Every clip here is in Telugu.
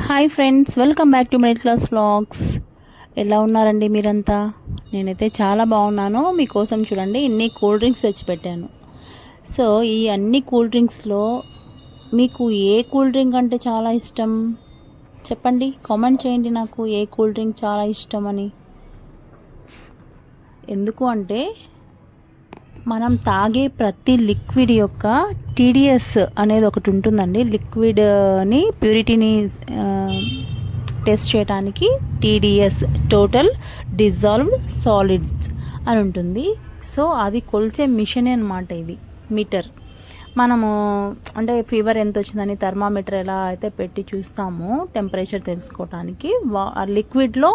Hi friends, welcome back to middle class vlogs. ఎలా ఉన్నారండి మీరంతా? నేనైతే చాలా బాగున్నాను. మీకోసం చూడండి ఇన్ని కూల్ డ్రింక్స్ తెచ్చిపెట్టాను. సో ఈ అన్ని కూల్ డ్రింక్స్లో మీకు ఏ కూల్ డ్రింక్ అంటే చాలా ఇష్టం చెప్పండి, కామెంట్ చేయండి నాకు ఏ కూల్ డ్రింక్ చాలా ఇష్టం అని. ఎందుకు అంటే మనం తాగే ప్రతి లిక్విడ్ యొక్క టీడీఎస్ అనేది ఒకటి ఉంటుందండి. లిక్విడ్ని ప్యూరిటీని టెస్ట్ చేయడానికి టీడీఎస్, టోటల్ డిజాల్వ్డ్ సాలిడ్స్ అని ఉంటుంది. సో అది కొలిచే మిషనే అనమాట ఇది, మీటర్. మనము అంటే ఫీవర్ ఎంత వచ్చిందని థర్మామీటర్ ఎలా అయితే పెట్టి చూస్తామో టెంపరేచర్ తెలుసుకోవటానికి, లిక్విడ్లో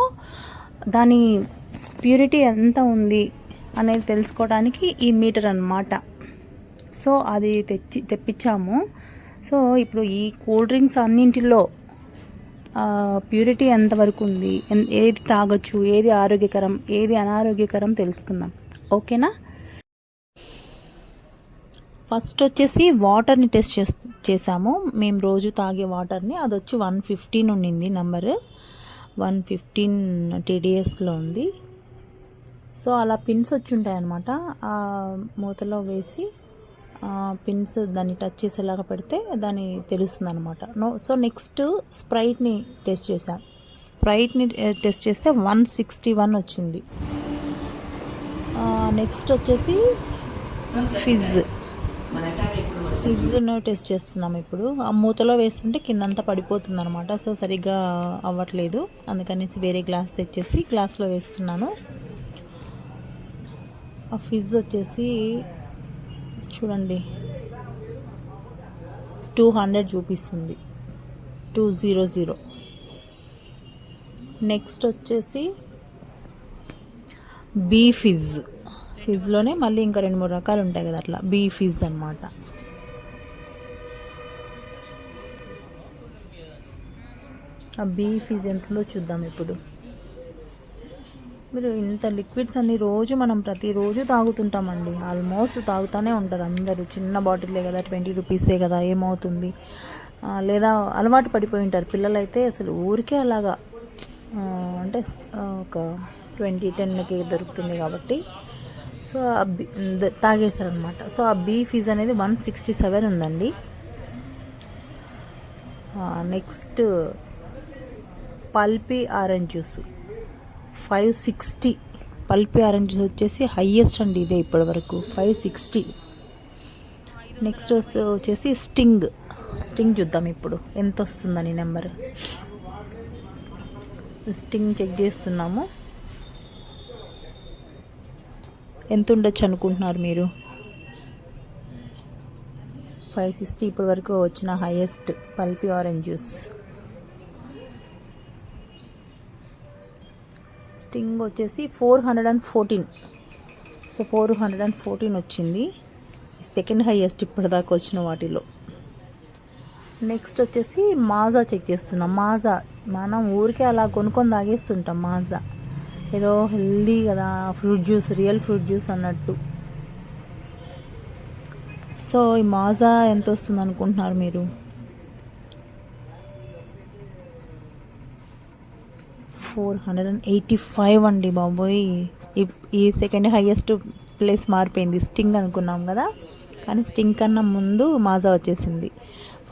దాని ప్యూరిటీ ఎంత ఉంది అనేది తెలుసుకోవడానికి ఈ మీటర్ అన్నమాట. సో అది తెప్పించాము. సో ఇప్పుడు ఈ కూల్ డ్రింక్స్ అన్నింటిలో ప్యూరిటీ ఎంతవరకు ఉంది, ఏది తాగొచ్చు, ఏది ఆరోగ్యకరం, ఏది అనారోగ్యకరం తెలుసుకుందాం. ఓకేనా? ఫస్ట్ వచ్చేసి వాటర్ని టెస్ట్ చేసాము మేము. రోజు తాగే వాటర్ని, అది వచ్చి 115 ఉండింది, నెంబరు 115 టీడీఎస్లో ఉంది. సో అలా పిన్స్ వచ్చి ఉంటాయి అన్నమాట. ఆ మూతలో వేసి పిన్స్ దాన్ని టచ్ చేసేలాగా పెడితే దాన్ని తెలుస్తుంది అనమాట. సో నెక్స్ట్ స్ప్రైట్ని టెస్ట్ చేసాం. స్ప్రైట్ని టెస్ట్ చేస్తే 161 వచ్చింది. నెక్స్ట్ వచ్చేసి ఫిజ్ను టెస్ట్ చేస్తున్నాం ఇప్పుడు. ఆ మూతలో వేస్తుంటే కిందంతా పడిపోతుంది అనమాట. సో సరిగ్గా అవ్వట్లేదు, అందుకనేసి వేరే గ్లాస్ తెచ్చేసి గ్లాస్లో వేస్తున్నాను. ఆ ఫిజ్ వచ్చేసి చూడండి 200 చూపిస్తుంది, 200. నెక్స్ట్ వచ్చేసి బీ ఫిజ్లోనే మళ్ళీ ఇంకా 2-3 రకాలు ఉంటాయి కదా, అట్లా బీ ఫిజ్ అనమాట. ఆ బీ ఫిజ్ ఎంతుందో చూద్దాం ఇప్పుడు. మీరు ఇంత లిక్విడ్స్ అన్ని రోజు మనం ప్రతిరోజు తాగుతుంటామండి, ఆల్మోస్ట్ తాగుతూనే ఉంటారు అందరూ. చిన్న బాటిల్లే కదా, 20 రూపీసే కదా, ఏమవుతుంది. లేదా అలవాటు పడిపోయి ఉంటారు పిల్లలైతే, అసలు ఊరికే అలాగా అంటే ఒక 10కి దొరుకుతుంది కాబట్టి సో తాగేస్తారనమాట. సో ఆ బీ ఫిజ్ అనేది 167 ఉందండి. Next pulpy orange juice 560. Pulpy orange juice వచ్చేసి హైయెస్ట్ అండి ఇదే ఇప్పటి వరకు, 560. నెక్స్ట్ వచ్చేసి స్టింగ్ చూద్దాం ఇప్పుడు ఎంత వస్తుందని నెంబర్. స్టింగ్ చెక్ చేస్తున్నాము. ఎంత ఉండొచ్చు అనుకుంటున్నారు మీరు? 560 ఇప్పటి వరకు వచ్చిన highest pulpy orange juice. Sting వచ్చేసి 414. సో 414 వచ్చింది, సెకండ్ హైయెస్ట్ ఇప్పటిదాకా వచ్చిన వాటిలో. నెక్స్ట్ వచ్చేసి మాజా చెక్ చేస్తున్నాం. మాజా మనం ఊరికే అలా కొనుక్కొని తాగేస్తుంటాం. మాజా ఏదో హెల్దీ కదా, fruit juice, real fruit juice అన్నట్టు. సో ఈ మాజా ఎంత వస్తుంది అనుకుంటున్నారు మీరు? 485 అండి బాబోయ్. ఈ సెకండ్ హైయెస్ట్ ప్లేస్ మారిపోయింది. స్టింగ్ అనుకున్నాం కదా, కానీ స్టింగ్ కన్నా ముందు మాజా వచ్చేసింది.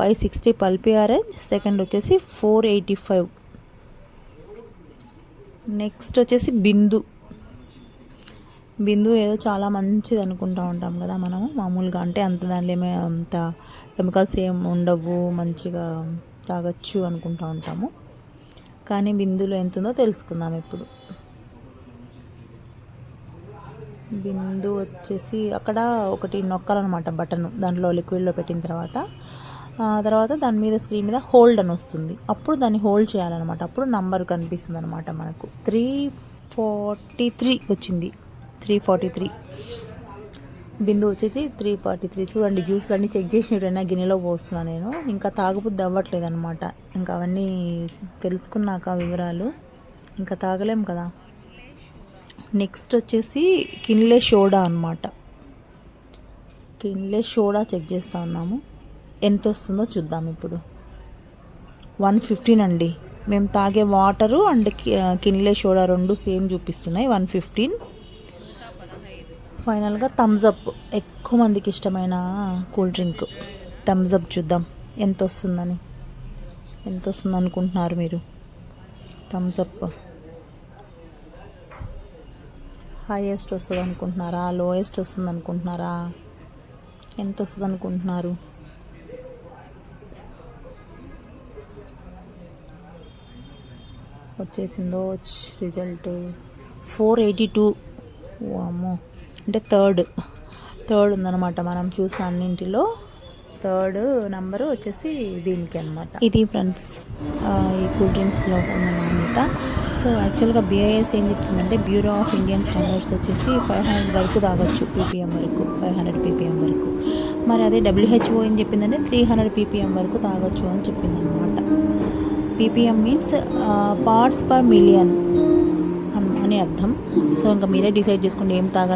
560 పల్పీ ఆరెంజ్, సెకండ్ వచ్చేసి 485. నెక్స్ట్ వచ్చేసి బిందు ఏదో చాలా మంచిది అనుకుంటూ ఉంటాం కదా మనము మామూలుగా. అంటే దానిలో ఏమీ అంత కెమికల్స్ ఏం ఉండవు, మంచిగా తాగొచ్చు అనుకుంటూ ఉంటాము. కానీ బిందులో ఎంత ఉందో తెలుసుకుందాం ఇప్పుడు. బిందు వచ్చేసి అక్కడ ఒకటి నొక్కాలన్నమాట బటన్, దాంట్లో లిక్విడ్లో పెట్టిన తర్వాత దాని మీద స్క్రీన్ మీద హోల్డ్ అని వస్తుంది. అప్పుడు దాన్ని హోల్డ్ చేయాలన్నమాట. అప్పుడు నంబర్ కనిపిస్తుంది అనమాట మనకు. 343 వచ్చింది, 343. బిందు వచ్చేసి 343. చూడండి జ్యూస్లు అన్నీ చెక్ చేసినట్టయినా గిన్నెలో పోస్తున్నాను నేను. ఇంకా తాగబుద్ధి అవ్వట్లేదు అనమాట. ఇంకా అవన్నీ తెలుసుకున్నాక వివరాలు ఇంకా తాగలేం కదా. నెక్స్ట్ వచ్చేసి కిన్లే సోడా అనమాట. కిన్లే సోడా చెక్ చేస్తూ ఉన్నాము, ఎంత వస్తుందో చూద్దాం ఇప్పుడు. 115 అండి. మేము తాగే వాటరు అండ్ కిన్లే సోడా రెండు సేమ్ చూపిస్తున్నాయి 115. ఫైనల్గా థమ్స్అప్, ఎక్కువ మందికి ఇష్టమైన కూల్ డ్రింక్ థమ్స్అప్. చూద్దాం ఎంత వస్తుంది అనుకుంటున్నారు మీరు? థమ్స్అప్ హైయెస్ట్ వస్తుంది అనుకుంటున్నారా, లోయెస్ట్ వస్తుంది అనుకుంటున్నారా, ఎంత వస్తుంది అనుకుంటున్నారు? వచ్చేసిందో రిజల్ట్ 482. అమ్మో, అంటే థర్డ్ ఉందన్నమాట. మనం చూసిన అన్నింటిలో థర్డ్ నెంబరు వచ్చేసి దీనికి అనమాట. ఇది ఫ్రెండ్స్ ఈ కూల్ డ్రింక్స్లో ఉన్న నాణ్యత. సో యాక్చువల్గా BIS ఏం చెప్తుందంటే, బ్యూరో ఆఫ్ ఇండియన్ స్టాండర్డ్స్ వచ్చేసి 500 వరకు తాగొచ్చు, ppm వరకు, 500 ppm వరకు. మరి అదే WHO ఏం చెప్పిందంటే 300 ppm వరకు తాగొచ్చు అని చెప్పింది అనమాట. ppm means parts per million అని అర్థం. సో ఇంకా మీరే డిసైడ్ చేసుకోండి ఏం తాగాలి.